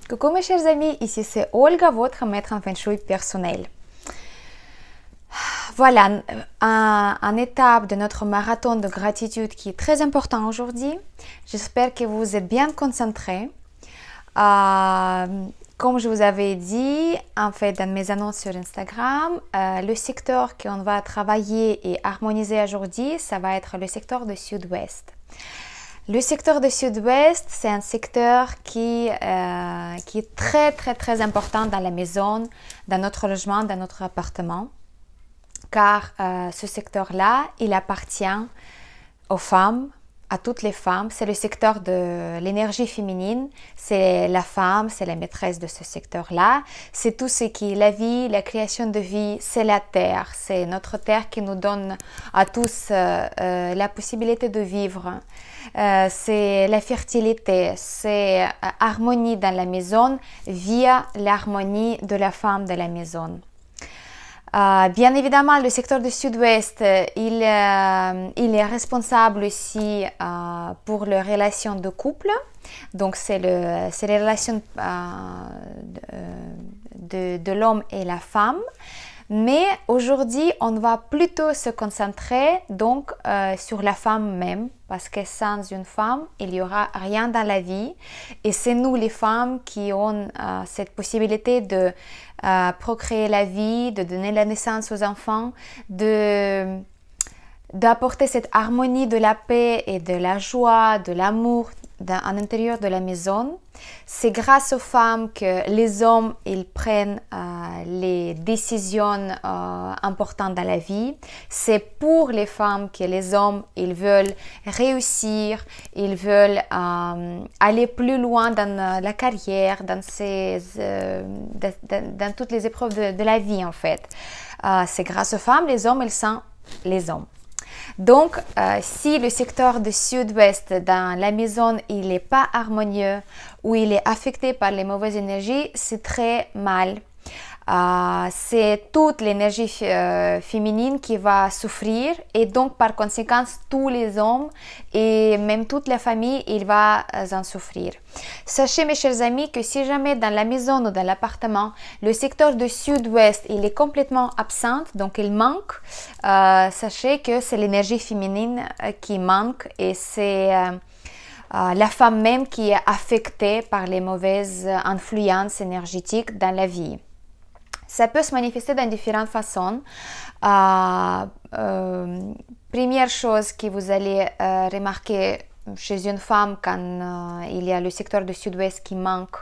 Coucou mes chers amis, ici c'est Olga, votre maître en Feng Shui personnel. Voilà, une étape de notre marathon de gratitude qui est très important aujourd'hui. J'espère que vous êtes bien concentrés. Comme je vous avais dit, en fait, dans mes annonces sur Instagram, le secteur qu'on va travailler et harmoniser aujourd'hui, ça va être le secteur du Sud-Ouest. Le secteur du Sud-Ouest, c'est un secteur qui est très important dans la maison, dans notre logement, dans notre appartement. Car ce secteur-là, il appartient aux femmes, à toutes les femmes. C'est le secteur de l'énergie féminine. C'est la femme, c'est la maîtresse de ce secteur-là. C'est tout ce qui est la vie, la création de vie, c'est la terre. C'est notre terre qui nous donne à tous la possibilité de vivre. C'est la fertilité, c'est harmonie dans la maison via l'harmonie de la femme de la maison. Bien évidemment, le secteur du Sud-Ouest, il est responsable aussi pour les relations de couple. Donc, c'est les relations de l'homme et la femme. Mais aujourd'hui, on va plutôt se concentrer donc sur la femme même, parce que sans une femme, il n'y aura rien dans la vie. Et c'est nous les femmes qui ont cette possibilité de procréer la vie, de donner la naissance aux enfants, d'apporter cette harmonie de la paix et de la joie, de l'amour à l'intérieur de la maison. C'est grâce aux femmes que les hommes ils prennent les décisions importantes dans la vie. C'est pour les femmes que les hommes ils veulent réussir, ils veulent aller plus loin dans la carrière, dans toutes les épreuves de la vie en fait. C'est grâce aux femmes, les hommes ils sont les hommes. Donc, si le secteur du Sud-Ouest dans la maison, il n'est pas harmonieux ou il est affecté par les mauvaises énergies, c'est très mal. C'est toute l'énergie féminine qui va souffrir et donc par conséquent tous les hommes et même toute la famille il va en souffrir. Sachez mes chers amis que si jamais dans la maison ou dans l'appartement le secteur du Sud-Ouest il est complètement absent, donc il manque, sachez que c'est l'énergie féminine qui manque et c'est la femme même qui est affectée par les mauvaises influences énergétiques dans la vie. Ça peut se manifester dans différentes façons. Première chose que vous allez remarquer chez une femme quand il y a le secteur du Sud-Ouest qui manque,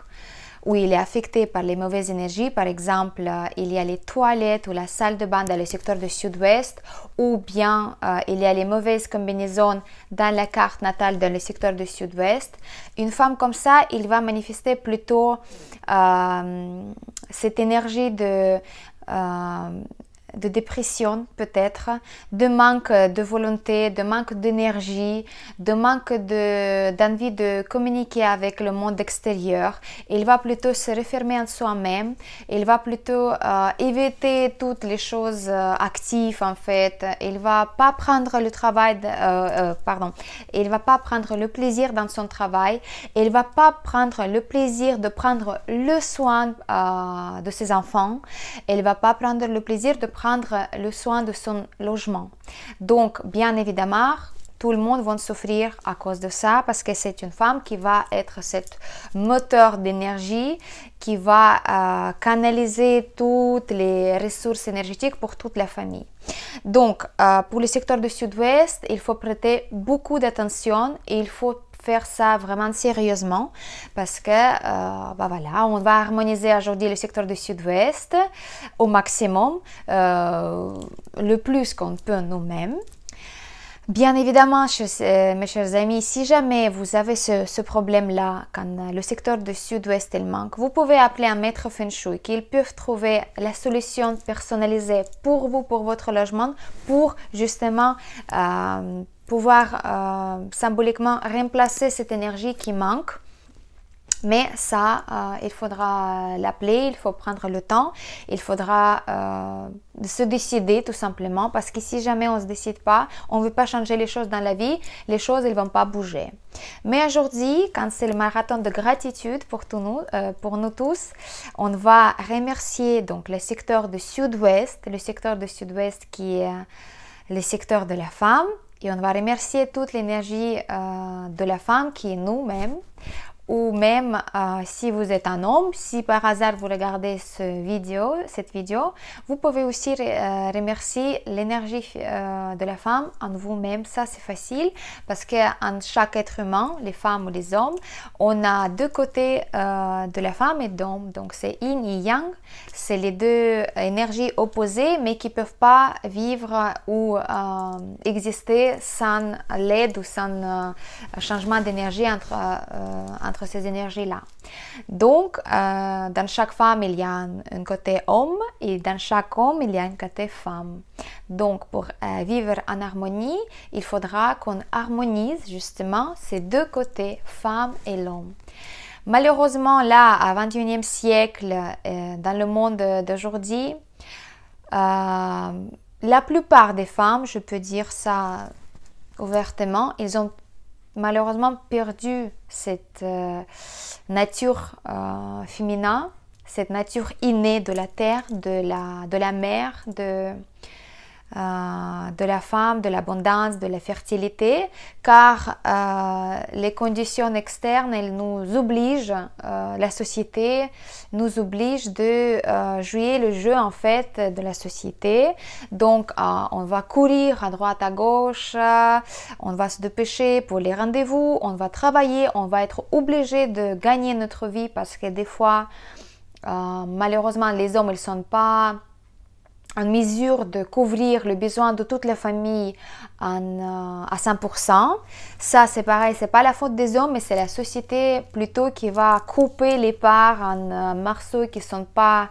où il est affecté par les mauvaises énergies, par exemple, il y a les toilettes ou la salle de bain dans le secteur du Sud-Ouest, ou bien il y a les mauvaises combinaisons dans la carte natale dans le secteur du Sud-Ouest. Une femme comme ça, il va manifester plutôt cette énergie de dépression peut-être, de manque de volonté, de manque d'énergie, de manque d'envie de communiquer avec le monde extérieur. Il va plutôt se refermer en soi-même, il va plutôt éviter toutes les choses actives en fait, il va pas prendre le travail, il va pas prendre le plaisir dans son travail, il va pas prendre le plaisir de prendre le soin de ses enfants, il va pas prendre le plaisir de prendre le soin de son logement. Donc, bien évidemment, tout le monde va souffrir à cause de ça parce que c'est une femme qui va être cet moteur d'énergie qui va canaliser toutes les ressources énergétiques pour toute la famille. Donc, pour le secteur du Sud-Ouest, il faut prêter beaucoup d'attention et il faut faire ça vraiment sérieusement parce que voilà, on va harmoniser aujourd'hui le secteur du Sud-Ouest au maximum, le plus qu'on peut nous-mêmes. Bien évidemment, mes chers amis, si jamais vous avez ce problème-là, quand le secteur du Sud-Ouest il manque, vous pouvez appeler un maître Feng Shui qu'ils peuvent trouver la solution personnalisée pour vous, pour votre logement, pour justement pouvoir symboliquement remplacer cette énergie qui manque. Mais ça, il faudra l'appeler, il faut prendre le temps, il faudra se décider tout simplement parce que si jamais on ne se décide pas, on ne veut pas changer les choses dans la vie, les choses ne vont pas bouger. Mais aujourd'hui, quand c'est le marathon de gratitude pour nous tous, on va remercier donc le secteur de Sud-Ouest, le secteur de Sud-Ouest qui est le secteur de la femme, et on va remercier toute l'énergie de la femme qui est nous-mêmes. Ou même si vous êtes un homme, si par hasard vous regardez cette vidéo, vous pouvez aussi remercier l'énergie de la femme en vous-même. Ça c'est facile parce qu'en chaque être humain, les femmes ou les hommes, on a deux côtés de la femme et d'homme. Donc c'est yin et yang, c'est les deux énergies opposées mais qui ne peuvent pas vivre ou exister sans l'aide ou sans changement d'énergie entre ces énergies-là. Donc, dans chaque femme, il y a un côté homme et dans chaque homme, il y a un côté femme. Donc, pour vivre en harmonie, il faudra qu'on harmonise justement ces deux côtés, femme et l'homme. Malheureusement, là, au XXIe siècle, dans le monde d'aujourd'hui, la plupart des femmes, je peux dire ça ouvertement, ils ont malheureusement perdu cette nature féminin, cette nature innée de la terre, de la mère, de la femme, de l'abondance, de la fertilité, car les conditions externes, elles nous obligent, la société nous oblige de jouer le jeu en fait de la société. Donc on va courir à droite, à gauche, on va se dépêcher pour les rendez-vous, on va travailler, on va être obligé de gagner notre vie parce que des fois, malheureusement, les hommes, ils ne sont pas en mesure de couvrir le besoin de toute la famille à 100%. Ça, c'est pareil, c'est pas la faute des hommes, mais c'est la société plutôt qui va couper les parts en morceaux qui sont pas...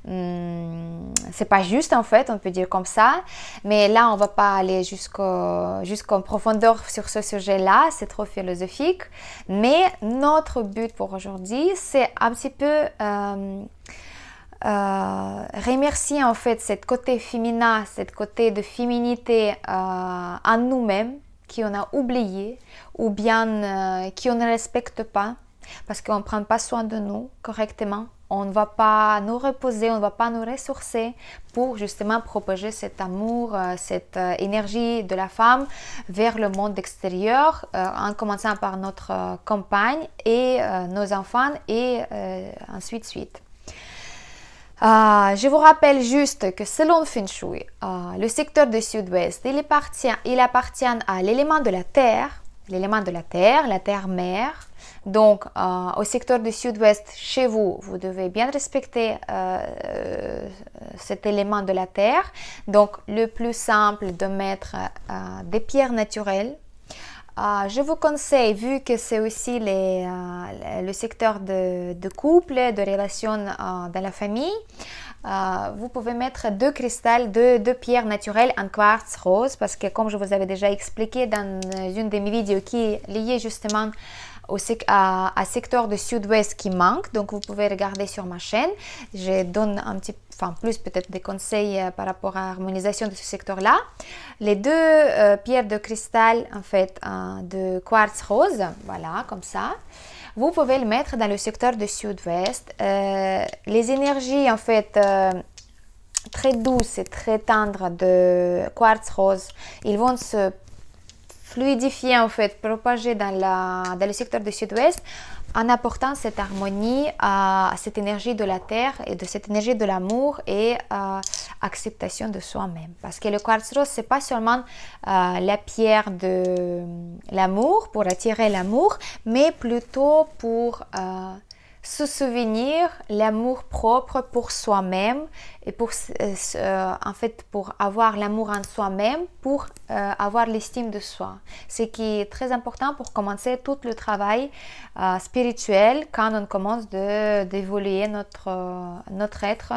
c'est pas juste en fait, on peut dire comme ça. Mais là, on va pas aller jusqu'en profondeur sur ce sujet-là, c'est trop philosophique. Mais notre but pour aujourd'hui, c'est un petit peu... remercier en fait ce côté féminin, ce côté de féminité en nous-mêmes qu'on a oublié ou bien qu'on ne respecte pas parce qu'on ne prend pas soin de nous correctement. On ne va pas nous reposer, on ne va pas nous ressourcer pour justement propager cet amour, cette énergie de la femme vers le monde extérieur, en commençant par notre compagne et nos enfants et ensuite. Je vous rappelle juste que selon Feng Shui, le secteur du Sud-Ouest, il appartient à l'élément de la terre, la terre-mère. Donc, au secteur du Sud-Ouest, chez vous, vous devez bien respecter cet élément de la terre. Donc, le plus simple de mettre des pierres naturelles. Je vous conseille, vu que c'est aussi le secteur de couple, de relations dans la famille, vous pouvez mettre deux pierres naturelles en quartz rose, parce que comme je vous avais déjà expliqué dans une de mes vidéos qui est liée justement à secteur de Sud-Ouest qui manque, donc vous pouvez regarder sur ma chaîne. Je donne plus peut-être des conseils par rapport à l'harmonisation de ce secteur-là. Les deux pierres de cristal en fait de quartz rose, voilà comme ça. Vous pouvez le mettre dans le secteur de Sud-Ouest. Les énergies en fait très douces et très tendres de quartz rose, ils vont se fluidifier en fait, propager dans le secteur du Sud-Ouest en apportant cette harmonie à cette énergie de la terre et de cette énergie de l'amour et acceptation de soi-même. Parce que le quartz rose, c'est pas seulement la pierre de l'amour, pour attirer l'amour, mais plutôt pour se souvenir l'amour propre pour soi-même et pour avoir l'amour en soi-même, pour avoir l'estime de soi. Ce qui est très important pour commencer tout le travail spirituel quand on commence d'évoluer notre être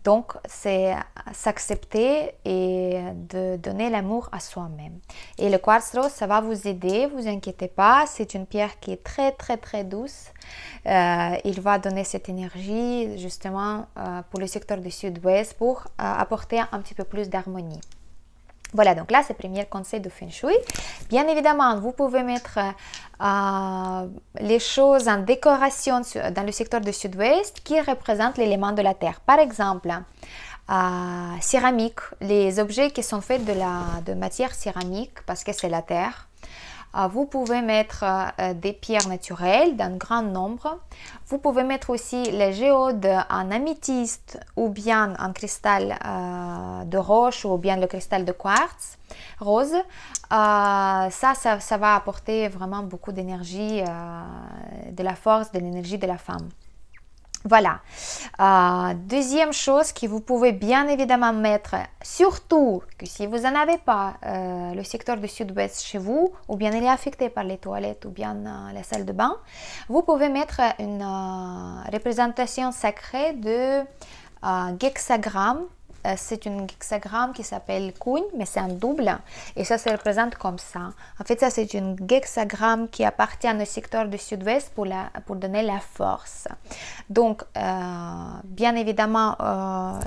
Donc, c'est s'accepter et de donner l'amour à soi-même. Et le quartz rose, ça va vous aider, vous inquiétez pas. C'est une pierre qui est très, très, très douce. Il va donner cette énergie, justement, pour le secteur du sud-ouest, pour apporter un petit peu plus d'harmonie. Voilà, donc là, c'est le premier conseil de Feng Shui. Bien évidemment, vous pouvez mettre les choses en décoration dans le secteur du sud-ouest qui représentent l'élément de la terre. Par exemple, céramique, les objets qui sont faits de matière céramique, parce que c'est la terre. Vous pouvez mettre des pierres naturelles d'un grand nombre. Vous pouvez mettre aussi les géodes en améthyste ou bien en cristal de roche ou bien le cristal de quartz rose. Ça va apporter vraiment beaucoup d'énergie, de la force, de l'énergie de la femme. Voilà. Deuxième chose que vous pouvez bien évidemment mettre, surtout que si vous n'en avez pas le secteur du sud-ouest chez vous, ou bien il est affecté par les toilettes ou bien la salle de bain, vous pouvez mettre une représentation sacrée de hexagramme. C'est une hexagramme qui s'appelle Kuñ, mais c'est un double et ça se représente comme ça. En fait, ça c'est une hexagramme qui appartient au secteur du sud-ouest pour donner la force. Donc, bien évidemment,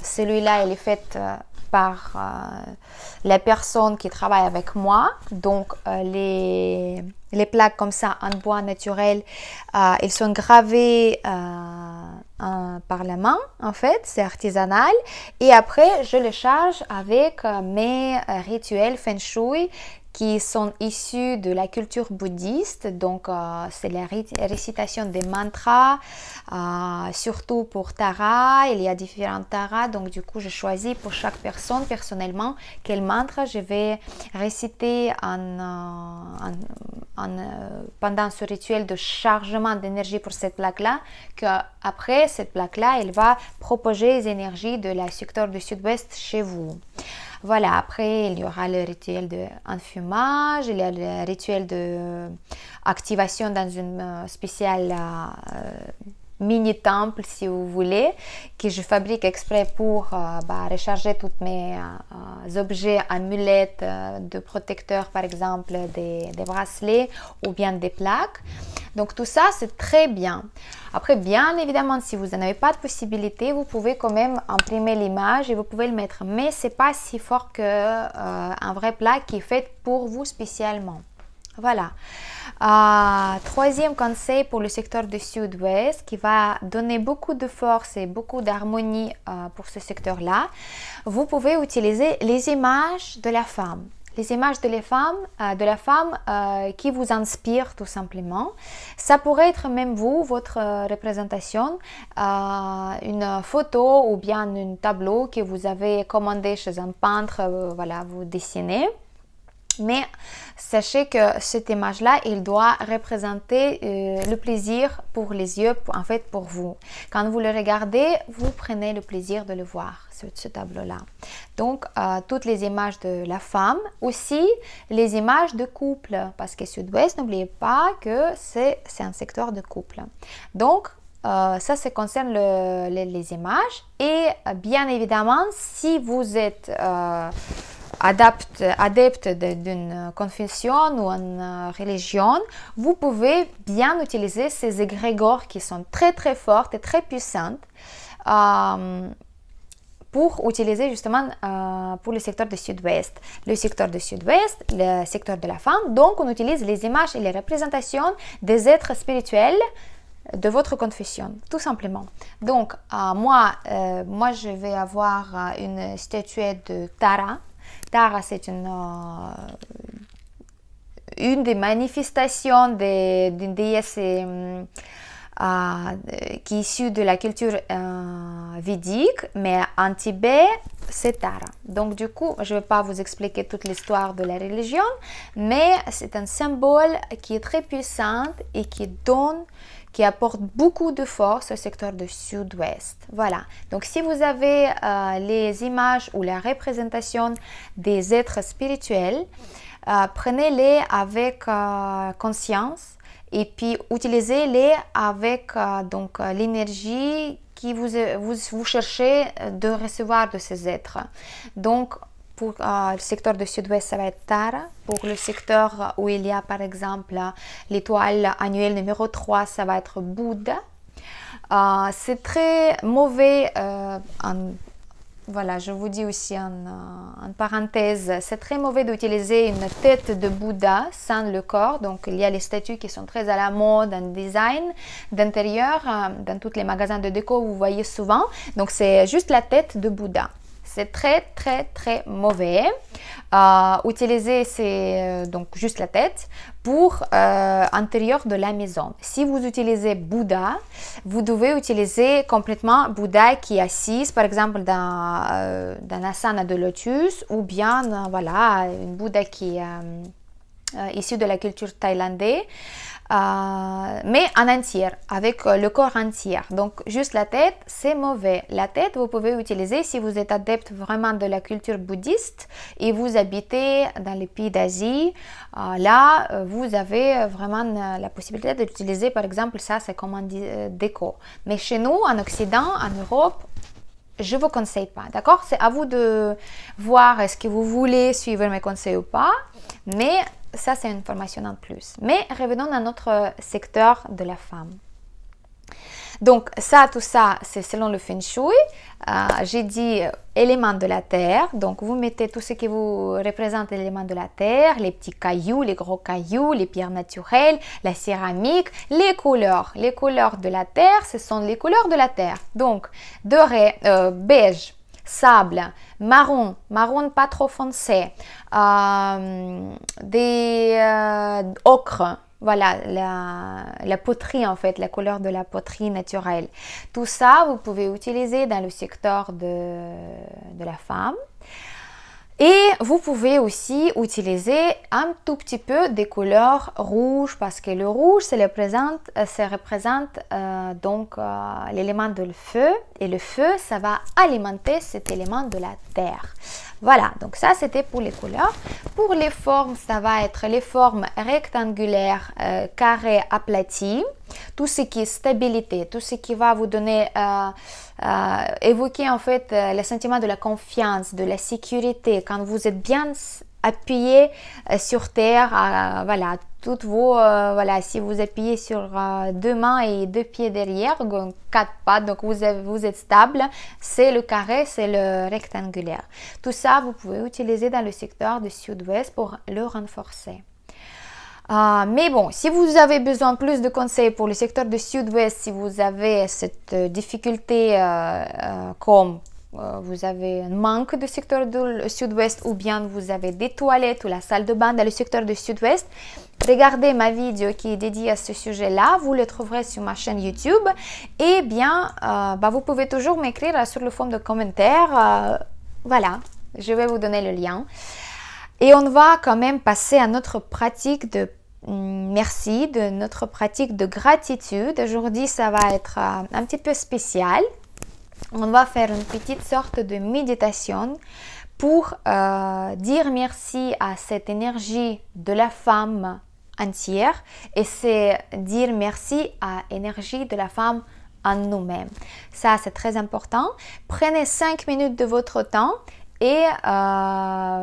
celui-là, il est fait par la personne qui travaille avec moi. Donc, les plaques comme ça en bois naturel, ils sont gravés par la main, en fait, c'est artisanal. Et après, je le charge avec mes rituels Feng Shui qui sont issus de la culture bouddhiste. Donc, c'est la récitation des mantras, surtout pour Tara. Il y a différents Tara. Donc, du coup, je choisis pour chaque personne, personnellement, quel mantra je vais réciter pendant ce rituel de chargement d'énergie pour cette plaque-là. Qu'après, cette plaque-là, elle va propager les énergies de la secteur du sud-ouest chez vous. Voilà, après, il y aura le rituel d'enfumage, il y a le rituel d'activation dans une spéciale mini-temple, si vous voulez, que je fabrique exprès pour recharger tous mes objets, amulettes, de protecteurs, par exemple, des bracelets ou bien des plaques. Donc, tout ça, c'est très bien. Après, bien évidemment, si vous n'en avez pas de possibilité, vous pouvez quand même imprimer l'image et vous pouvez le mettre. Mais ce n'est pas si fort qu'un vrai plaque qui est fait pour vous spécialement. Voilà. Troisième conseil pour le secteur du sud-ouest qui va donner beaucoup de force et beaucoup d'harmonie pour ce secteur-là. Vous pouvez utiliser les images de la femme. Les images de la femme qui vous inspirent tout simplement. Ça pourrait être même vous, votre représentation, une photo ou bien un tableau que vous avez commandé chez un peintre, voilà, vous dessinez. Mais sachez que cette image-là, il doit représenter le plaisir pour les yeux, en fait pour vous. Quand vous le regardez, vous prenez le plaisir de le voir, ce tableau-là. Donc, toutes les images de la femme, aussi les images de couple, parce que Sud-Ouest, n'oubliez pas que c'est un secteur de couple. Donc, ça concerne les images. Et bien évidemment, si vous êtes adepte d'une confession ou une religion, vous pouvez bien utiliser ces égrégores qui sont très très fortes et très puissantes pour utiliser justement pour le secteur du sud-ouest. Le secteur du sud-ouest, le secteur de la femme, donc on utilise les images et les représentations des êtres spirituels de votre confession, tout simplement. Donc, moi, je vais avoir une statuette de Tara. Tara, c'est une des manifestations d'une déesse qui est issue de la culture védique, mais en Tibet, c'est Tara. Donc, du coup, je ne vais pas vous expliquer toute l'histoire de la religion, mais c'est un symbole qui est très puissant et qui apporte beaucoup de force au secteur du sud-ouest. Voilà. Donc, si vous avez les images ou la représentation des êtres spirituels, prenez-les avec conscience et puis utilisez-les avec l'énergie vous cherchez de recevoir de ces êtres. Donc, pour le secteur du sud-ouest, ça va être Tara. Pour le secteur où il y a par exemple l'étoile annuelle numéro 3, ça va être Bouddha. C'est très mauvais, voilà, je vous dis aussi en parenthèse, c'est très mauvais d'utiliser une tête de Bouddha sans le corps. Donc, il y a les statues qui sont très à la mode en design d'intérieur. Dans tous les magasins de déco, vous voyez souvent. Donc, c'est juste la tête de Bouddha. C'est très, très, très mauvais. Utiliser donc juste la tête pour l'intérieur de la maison. Si vous utilisez Bouddha, vous devez utiliser complètement Bouddha qui est assis, par exemple, dans l'asana de lotus, ou bien, voilà, une Bouddha qui est issue de la culture thaïlandaise. Mais en entier, avec le corps entier. Donc, juste la tête, c'est mauvais. La tête, vous pouvez utiliser si vous êtes adepte vraiment de la culture bouddhiste et vous habitez dans les pays d'Asie. Là, vous avez vraiment la possibilité d'utiliser, par exemple, ça, c'est comme un déco. Mais chez nous, en Occident, en Europe, je ne vous conseille pas, d'accord? C'est à vous de voir est-ce que vous voulez suivre mes conseils ou pas. Mais ça, c'est une formation en plus. Mais revenons à notre secteur de la femme. Donc, tout ça, c'est selon le Feng Shui. J'ai dit éléments de la terre. Donc, vous mettez tout ce qui vous représente l'élément de la terre, les petits cailloux, les gros cailloux, les pierres naturelles, la céramique, les couleurs. Les couleurs de la terre, ce sont les couleurs de la terre. Donc, doré, beige, sable, marron pas trop foncé, ocre, voilà, la poterie en fait, la couleur de la poterie naturelle. Tout ça, vous pouvez utiliser dans le secteur de la femme. Et vous pouvez aussi utiliser un tout petit peu des couleurs rouges parce que le rouge, ça représente donc l'élément de feu et le feu, ça va alimenter cet élément de la terre. Voilà, donc ça c'était pour les couleurs. Pour les formes, ça va être les formes rectangulaires, carrées, aplaties. Tout ce qui est stabilité, tout ce qui va vous donner, évoquer en fait le sentiment de la confiance, de la sécurité, quand vous êtes bien appuyé sur terre, voilà, toutes vos, voilà, si vous appuyez sur 2 mains et 2 pieds derrière, 4 pattes, donc vous êtes stable, c'est le carré, c'est le rectangulaire. Tout ça, vous pouvez utiliser dans le secteur du sud-ouest pour le renforcer. Mais bon, si vous avez besoin plus de conseils pour le secteur du sud-ouest, si vous avez cette difficulté comme vous avez un manque de secteur du sud-ouest ou bien vous avez des toilettes ou la salle de bain dans le secteur du sud-ouest, regardez ma vidéo qui est dédiée à ce sujet-là, vous le trouverez sur ma chaîne YouTube et bien vous pouvez toujours m'écrire sur le fond de commentaires, voilà, je vais vous donner le lien. Et on va quand même passer à notre pratique de merci, de notre pratique de gratitude. Aujourd'hui, ça va être un petit peu spécial. On va faire une petite sorte de méditation pour dire merci à cette énergie de la femme entière et c'est dire merci à l'énergie de la femme en nous-mêmes. Ça, c'est très important. Prenez 5 minutes de votre temps et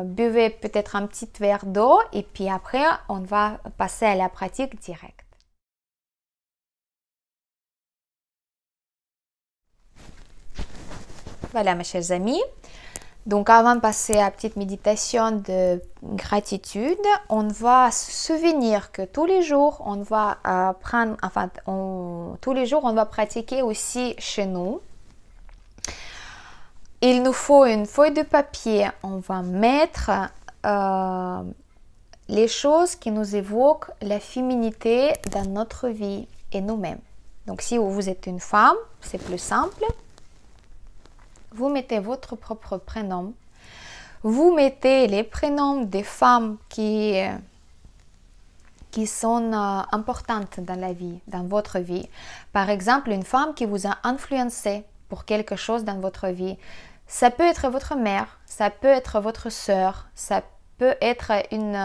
buvez peut-être un petit verre d'eau et puis après on va passer à la pratique directe. Voilà mes chers amis, donc avant de passer à la petite méditation de gratitude, on va se souvenir que tous les jours on va tous les jours on va pratiquer aussi chez nous. Il nous faut une feuille de papier, on va mettre les choses qui nous évoquent la féminité dans notre vie et nous-mêmes. Donc si vous êtes une femme, c'est plus simple. Vous mettez votre propre prénom. Vous mettez les prénoms des femmes qui sont importantes dans la vie, dans votre vie. Par exemple, une femme qui vous a influencé pour quelque chose dans votre vie. Ça peut être votre mère, ça peut être votre sœur, ça peut être une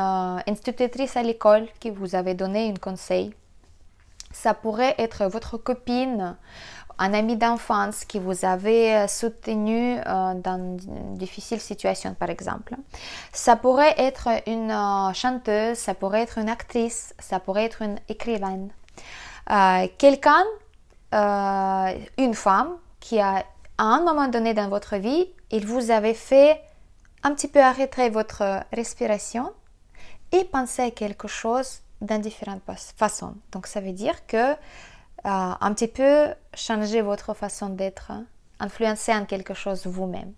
institutrice à l'école qui vous avait donné un conseil. Ça pourrait être votre copine, un ami d'enfance qui vous avait soutenu dans une difficile situation, par exemple. Ça pourrait être une chanteuse, ça pourrait être une actrice, ça pourrait être une écrivaine. Quelqu'un, une femme qui a, à un moment donné dans votre vie, il vous avait fait un petit peu arrêter votre respiration et penser à quelque chose dans différentes façons. Donc ça veut dire que un petit peu changer votre façon d'être, influencer en quelque chose vous-même.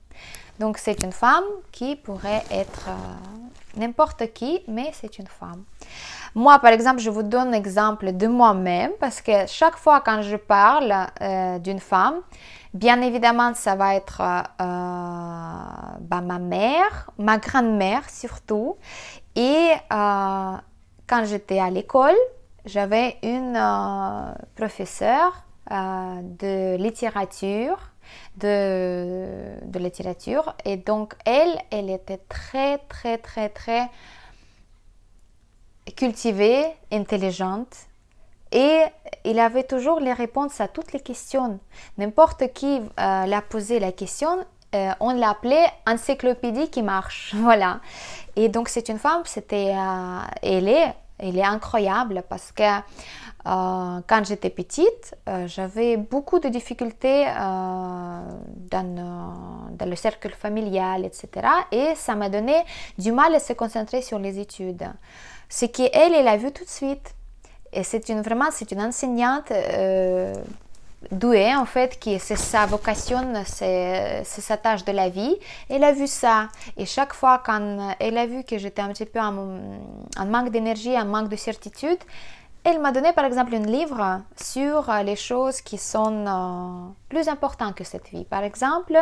Donc c'est une femme qui pourrait être n'importe qui, mais c'est une femme. Moi, par exemple, je vous donne l'exemple de moi-même parce que chaque fois quand je parle d'une femme, bien évidemment, ça va être ma mère, ma grand-mère surtout. Et quand j'étais à l'école, j'avais une professeure de littérature, et donc elle était très cultivée, intelligente, et il avait toujours les réponses à toutes les questions. N'importe qui l'a posé la question, on l'appelait encyclopédie qui marche, voilà. Et donc c'est une femme, elle est incroyable parce que quand j'étais petite, j'avais beaucoup de difficultés dans le cercle familial, etc. Et ça m'a donné du mal à se concentrer sur les études. Ce qu'elle a vu tout de suite. Et c'est une enseignante douée, en fait, c'est sa vocation, c'est sa tâche de la vie. Elle a vu ça. Et chaque fois quand elle a vu que j'étais un petit peu en manque d'énergie, en manque de certitude, elle m'a donné par exemple un livre sur les choses qui sont plus importantes que cette vie. Par exemple,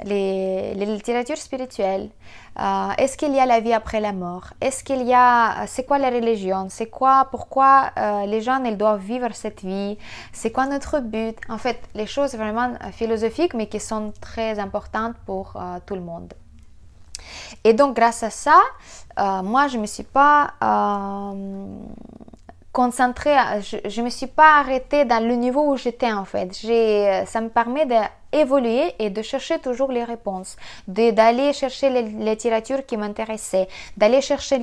les littératures spirituelles. Est-ce qu'il y a la vie après la mort? C'est quoi la religion? Pourquoi les gens ils doivent vivre cette vie? C'est quoi notre but? En fait, les choses vraiment philosophiques mais qui sont très importantes pour tout le monde. Et donc, grâce à ça, moi, je ne me suis pas concentrée, je ne me suis pas arrêtée dans le niveau où j'étais en fait. Ça me permet d'évoluer et de chercher toujours les réponses, d'aller chercher les littératures qui m'intéressaient, d'aller chercher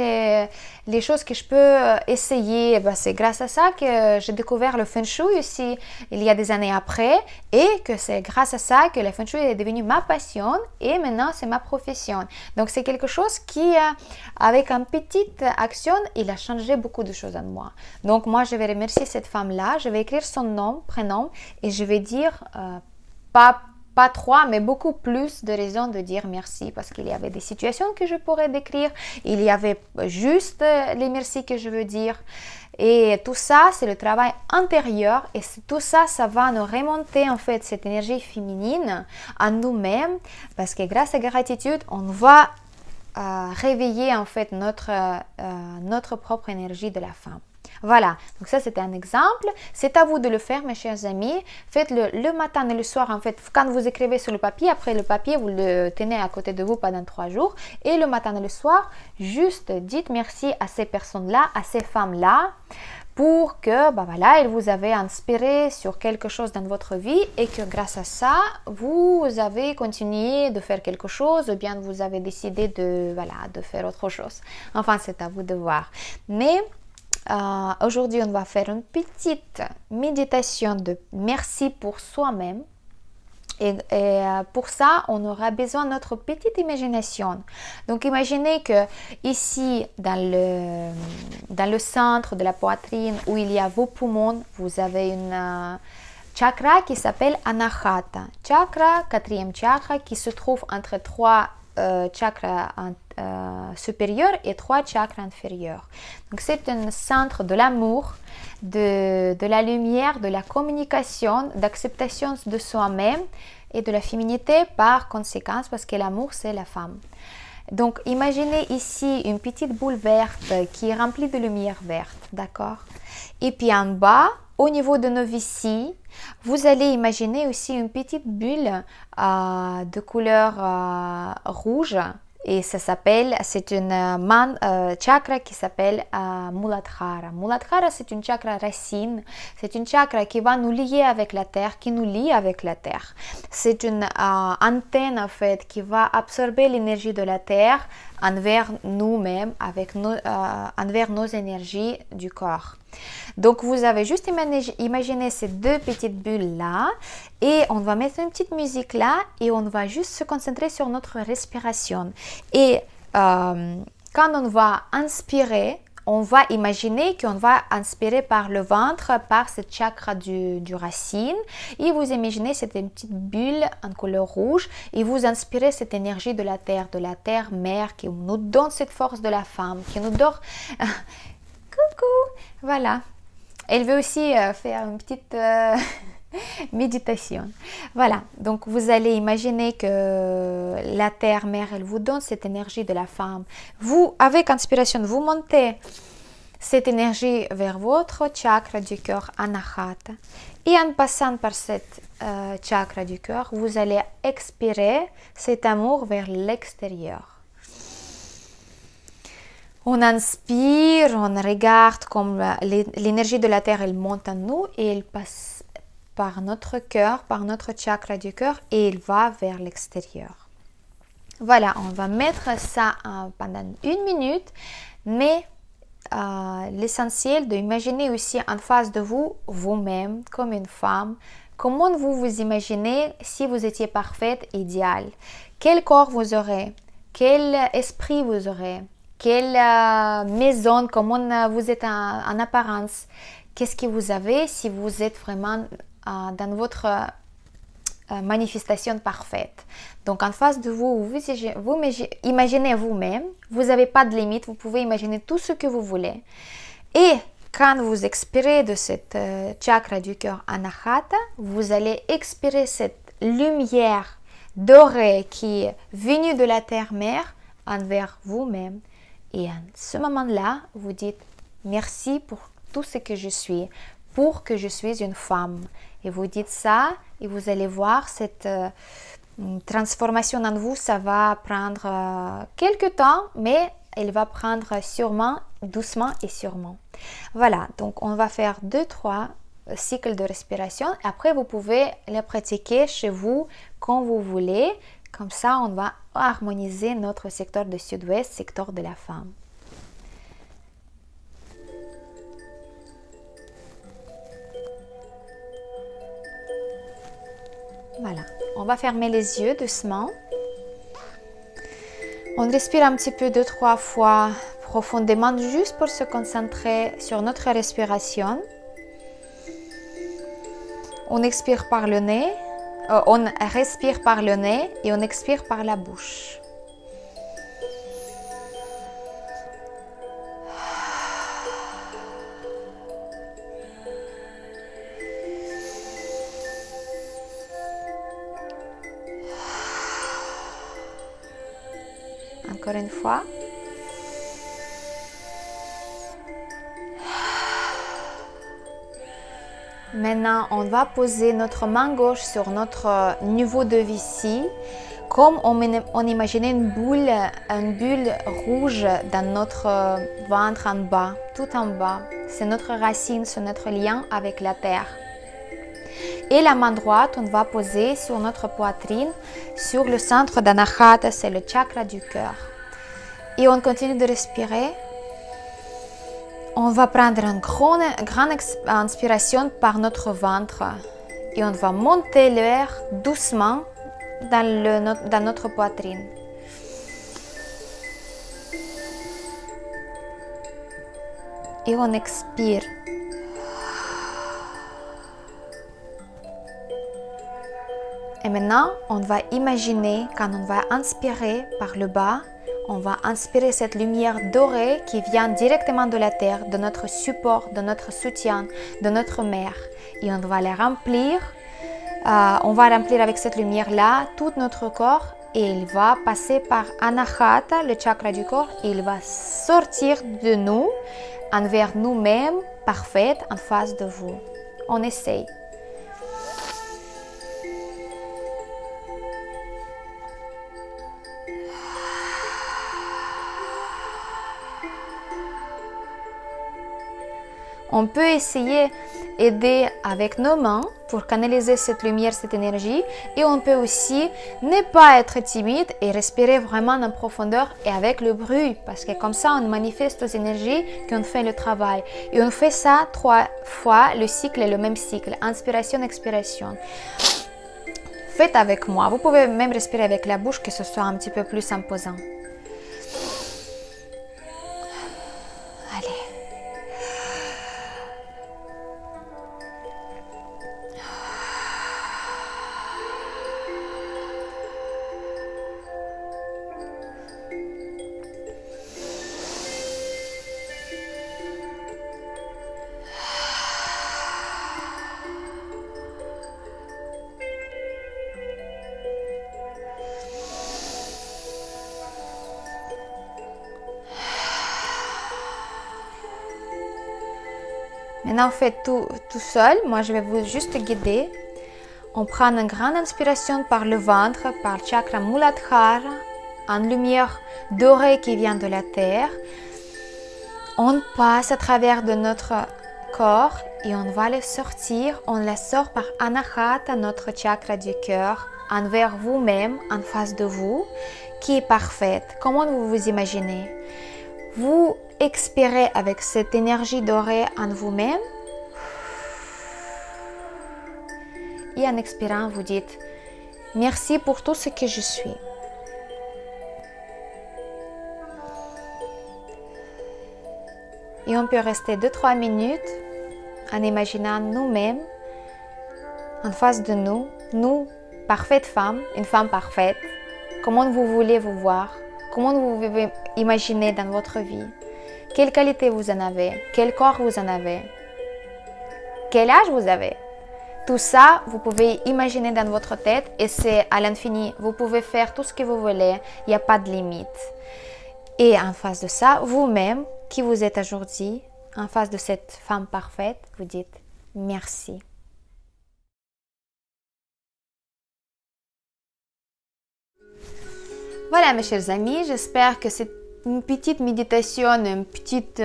les choses que je peux essayer. C'est grâce à ça que j'ai découvert le Feng Shui aussi il y a des années après et que c'est grâce à ça que le Feng Shui est devenu ma passion et maintenant c'est ma profession. Donc c'est quelque chose qui, avec une petite action, il a changé beaucoup de choses en moi. Donc moi je vais remercier cette femme-là, je vais écrire son nom, prénom et je vais dire pas trois, mais beaucoup plus de raisons de dire merci parce qu'il y avait des situations que je pourrais décrire, il y avait juste les merci que je veux dire et tout ça c'est le travail intérieur et tout ça, ça va nous remonter en fait cette énergie féminine en nous-mêmes parce que grâce à la gratitude, on va réveiller en fait notre propre énergie de la femme. Voilà, donc ça c'était un exemple. C'est à vous de le faire mes chers amis. Faites-le le matin et le soir en fait. Quand vous écrivez sur le papier, après le papier vous le tenez à côté de vous pendant 3 jours. Et le matin et le soir, juste dites merci à ces personnes-là, à ces femmes-là pour que voilà, elles vous avaient inspiré sur quelque chose dans votre vie et que grâce à ça, vous avez continué de faire quelque chose ou bien vous avez décidé de faire autre chose. Enfin, c'est à vous de voir. Mais aujourd'hui, on va faire une petite méditation de merci pour soi-même. Et pour ça, on aura besoin de notre petite imagination. Donc, imaginez que ici, dans le centre de la poitrine, où il y a vos poumons, vous avez une chakra qui s'appelle Anahata. Chakra, 4e chakra, qui se trouve entre 3 chakras supérieurs et 3 chakras inférieurs. Donc c'est un centre de l'amour, de la lumière, de la communication, d'acceptation de soi-même et de la féminité par conséquence parce que l'amour c'est la femme. Donc imaginez ici une petite boule verte qui est remplie de lumière verte, d'accord? Et puis en bas, au niveau de nos vessies, vous allez imaginer aussi une petite bulle de couleur rouge Et ça s'appelle, c'est une chakra qui s'appelle Muladhara. Muladhara, c'est une chakra racine, c'est une chakra qui va nous lier avec la terre, qui nous lie avec la terre. C'est une antenne en fait qui va absorber l'énergie de la terre envers nous-mêmes, envers nos énergies du corps. Donc vous avez juste imaginé ces deux petites bulles là et on va mettre une petite musique là et on va juste se concentrer sur notre respiration. Et quand on va inspirer, on va imaginer qu'on va inspirer par le ventre, par ce chakra du racine. Et vous imaginez cette petite bulle en couleur rouge et vous inspirez cette énergie de la terre mère qui nous donne cette force de la femme, qui nous donne... Coucou! Voilà. Elle veut aussi faire une petite méditation. Voilà. Donc, vous allez imaginer que la terre mère, elle vous donne cette énergie de la femme. Vous, avec inspiration, vous montez cette énergie vers votre chakra du cœur, Anahata. Et en passant par cette chakra du cœur, vous allez expirer cet amour vers l'extérieur. On inspire, on regarde comme l'énergie de la terre, elle monte en nous et elle passe par notre cœur, par notre chakra du cœur et elle va vers l'extérieur. Voilà, on va mettre ça pendant 1 minute, mais l'essentiel d'imaginer aussi en face de vous, vous-même, comme une femme, comment vous vous imaginez si vous étiez parfaite, idéale. Quel corps vous aurez, quel esprit vous aurez. Quelle maison, comment vous êtes en apparence, qu'est-ce que vous avez si vous êtes vraiment dans votre manifestation parfaite. Donc en face de vous, vous imaginez vous-même, vous n'avez pas de limite, vous pouvez imaginer tout ce que vous voulez. Et quand vous expirez de cette chakra du cœur Anahata, vous allez expirer cette lumière dorée qui est venue de la terre-mère envers vous-même. Et à ce moment-là, vous dites merci pour tout ce que je suis, pour que je suis une femme. Et vous dites ça et vous allez voir cette transformation en vous, ça va prendre quelques temps, mais elle va prendre sûrement, doucement et sûrement. Voilà, donc on va faire 2-3 cycles de respiration. Après, vous pouvez les pratiquer chez vous quand vous voulez. Comme ça, on va harmoniser notre secteur de sud-ouest, secteur de la femme. Voilà, on va fermer les yeux doucement. On respire un petit peu 2-3 fois profondément, juste pour se concentrer sur notre respiration. On expire par le nez. On respire par le nez et on expire par la bouche. Encore une fois. Maintenant, on va poser notre main gauche sur notre niveau de vessie, comme on imaginait une bulle rouge dans notre ventre en bas, tout en bas. C'est notre racine, c'est notre lien avec la terre. Et la main droite, on va poser sur notre poitrine, sur le centre d'Anahata, c'est le chakra du cœur. Et on continue de respirer. On va prendre une grande inspiration par notre ventre et on va monter l'air doucement dans notre poitrine. Et on expire. Et maintenant, on va imaginer quand on va inspirer par le bas, on va inspirer cette lumière dorée qui vient directement de la terre, de notre support, de notre soutien, de notre mère. Et on va la remplir. On va remplir avec cette lumière-là tout notre corps et il va passer par Anahata, le chakra du corps, et il va sortir de nous envers nous-mêmes, parfaite, en face de vous. On essaye. On peut essayer d'aider avec nos mains pour canaliser cette lumière, cette énergie. Et on peut aussi ne pas être timide et respirer vraiment en profondeur et avec le bruit. Parce que comme ça, on manifeste aux énergies qu'on fait le travail. Et on fait ça 3 fois, le cycle est le même cycle. Inspiration, expiration. Faites avec moi. Vous pouvez même respirer avec la bouche, que ce soit un petit peu plus imposant. Allez. Maintenant, faites tout seul. Moi, je vais vous juste guider. On prend une grande inspiration par le ventre, par le chakra Muladhara, en lumière dorée qui vient de la terre. On passe à travers de notre corps et on va le sortir. On la sort par Anahata, notre chakra du cœur, envers vous-même, en face de vous, qui est parfaite. Comment vous vous imaginez? Vous expirez avec cette énergie dorée en vous-même et en expirant, vous dites « Merci pour tout ce que je suis ». Et on peut rester 2-3 minutes en imaginant nous-mêmes en face de nous, nous, parfaite femme, une femme parfaite. Comment vous voulez vous voir? Comment vous pouvez imaginer dans votre vie? Quelle qualité vous en avez? Quel corps vous en avez? Quel âge vous avez? Tout ça, vous pouvez imaginer dans votre tête et c'est à l'infini. Vous pouvez faire tout ce que vous voulez. Il n'y a pas de limite. Et en face de ça, vous-même, qui vous êtes aujourd'hui, en face de cette femme parfaite, vous dites merci. Voilà mes chers amis, j'espère que cette une petite méditation, une petite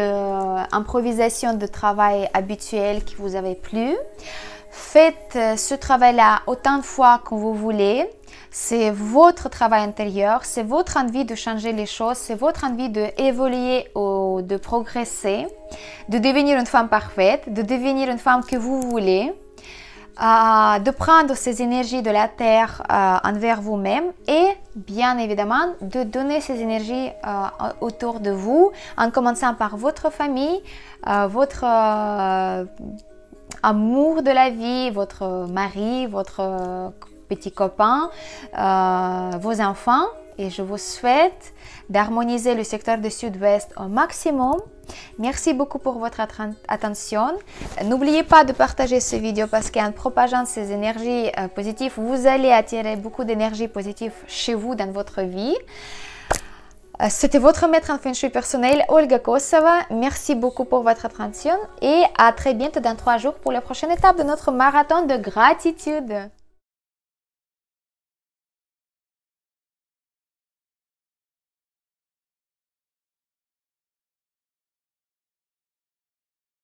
improvisation de travail habituel qui vous avait plu. Faites ce travail-là autant de fois que vous voulez. C'est votre travail intérieur, c'est votre envie de changer les choses, c'est votre envie d'évoluer ou de progresser, de devenir une femme parfaite, de devenir une femme que vous voulez. De prendre ces énergies de la terre envers vous-même et bien évidemment de donner ces énergies autour de vous en commençant par votre famille, votre amour de la vie, votre mari, votre petit copain, vos enfants. Et je vous souhaite d'harmoniser le secteur du Sud-Ouest au maximum. Merci beaucoup pour votre attention. N'oubliez pas de partager cette vidéo parce qu'en propageant ces énergies positives, vous allez attirer beaucoup d'énergie positive chez vous dans votre vie. C'était votre maître en Feng Shui personnel, Olga Kossova. Merci beaucoup pour votre attention et à très bientôt dans 3 jours pour la prochaine étape de notre marathon de gratitude.